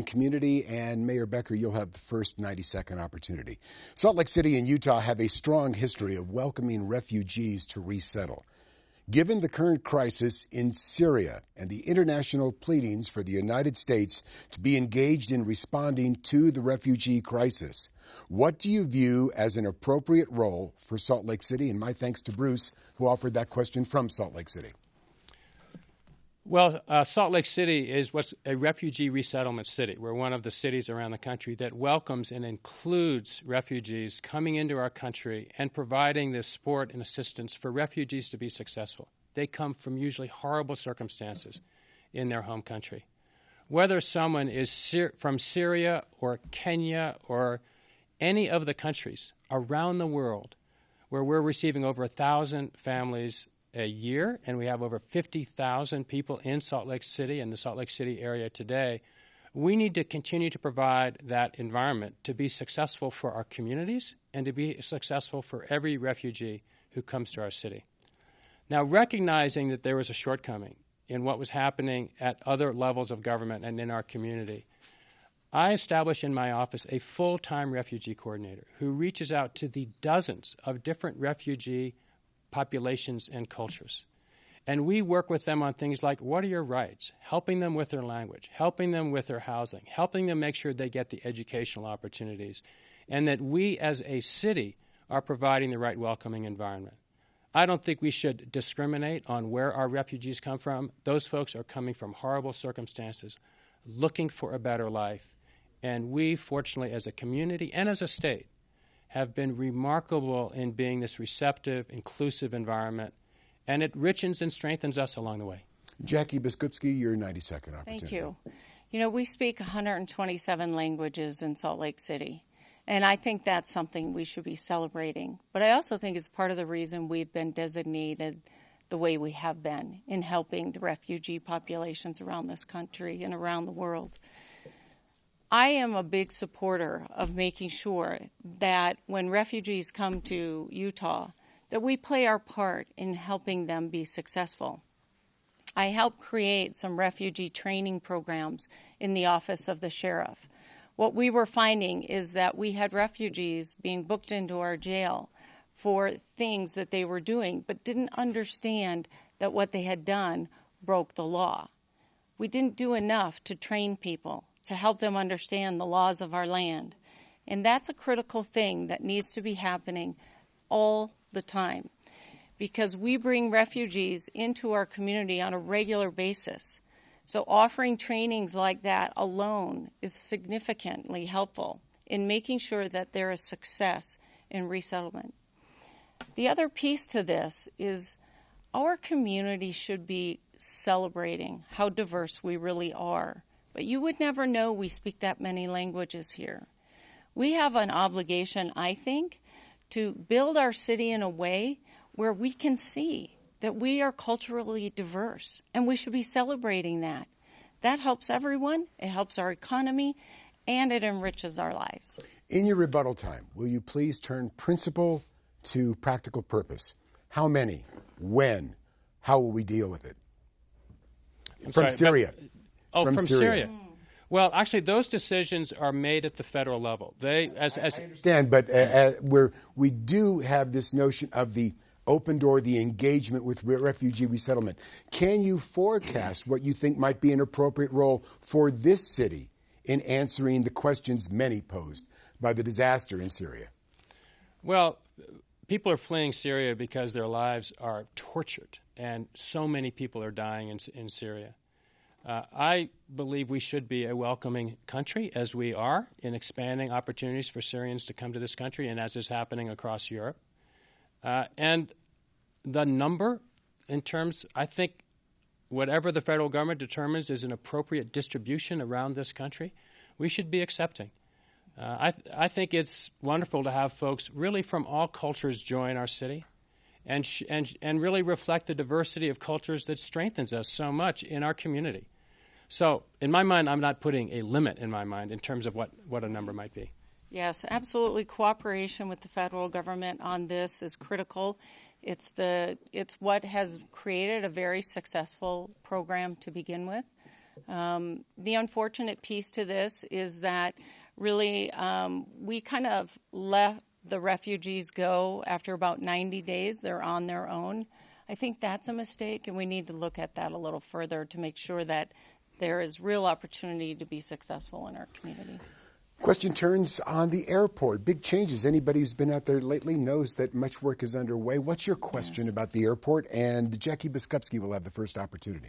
Community, and Mayor Becker, you'll have the first 90-second opportunity. Salt Lake City and Utah have a strong history of welcoming refugees to resettle. Given the current crisis in Syria and the international pleadings for the United States to be engaged in responding to the refugee crisis, what do you view as an appropriate role for Salt Lake City? And my thanks to Bruce, who offered that question from Salt Lake City. Well, Salt Lake City is what's a refugee resettlement city. We're one of the cities around the country that welcomes and includes refugees coming into our country and providing the support and assistance for refugees to be successful. They come from usually horrible circumstances in their home country. Whether someone is from Syria or Kenya or any of the countries around the world where we're receiving over 1,000 families a year, and we have over 50,000 people in Salt Lake City and the Salt Lake City area today, we need to continue to provide that environment to be successful for our communities and to be successful for every refugee who comes to our city. Now, recognizing that there was a shortcoming in what was happening at other levels of government and in our community, I established in my office a full-time refugee coordinator who reaches out to the dozens of different refugee populations and cultures. And we work with them on things like, what are your rights? Helping them with their language, helping them with their housing, helping them make sure they get the educational opportunities, and that we as a city are providing the right welcoming environment. I don't think we should discriminate on where our refugees come from. Those folks are coming from horrible circumstances, looking for a better life. And we, fortunately, as a community and as a state, have been remarkable in being this receptive, inclusive environment, and it richens and strengthens us along the way. Jackie Biskupski, your 90-second opportunity. Thank you. You know, we speak 127 languages in Salt Lake City, and I think that's something we should be celebrating. But I also think it's part of the reason we've been designated the way we have been in helping the refugee populations around this country and around the world. I am a big supporter of making sure that when refugees come to Utah, that we play our part in helping them be successful. I helped create some refugee training programs in the office of the sheriff. What we were finding is that we had refugees being booked into our jail for things that they were doing, but didn't understand that what they had done broke the law. We didn't do enough to train people, to help them understand the laws of our land. And that's a critical thing that needs to be happening all the time, because we bring refugees into our community on a regular basis. So offering trainings like that alone is significantly helpful in making sure that there is success in resettlement. The other piece to this is our community should be celebrating how diverse we really are. But you would never know we speak that many languages here. We have an obligation, I think, to build our city in a way where we can see that we are culturally diverse, and we should be celebrating that. That helps everyone, it helps our economy, and it enriches our lives. In your rebuttal time, will you please turn principle to practical purpose? How many? When? How will we deal with it? From Syria. From Syria. Well, actually, those decisions are made at the federal level. I understand, but we do have this notion of the open door, the engagement with refugee resettlement. Can you forecast what you think might be an appropriate role for this city in answering the questions many posed by the disaster in Syria? Well, people are fleeing Syria because their lives are tortured, and so many people are dying in Syria. I believe we should be a welcoming country, as we are, in expanding opportunities for Syrians to come to this country, and as is happening across Europe. And the number, in terms, I think, whatever the federal government determines is an appropriate distribution around this country, we should be accepting. I think it's wonderful to have folks really from all cultures join our city and really reflect the diversity of cultures that strengthens us so much in our community. So in my mind, I'm not putting a limit in my mind in terms of what a number might be. Yes, absolutely. Cooperation with the federal government on this is critical. It's what has created a very successful program to begin with. The unfortunate piece to this is that really we kind of let the refugees go after about 90 days. They're on their own. I think that's a mistake, and we need to look at that a little further to make sure that there is real opportunity to be successful in our community. Question turns on the airport. Big changes. Anybody who's been out there lately knows that much work is underway. What's your question about the airport? And Jackie Biskupski will have the first opportunity.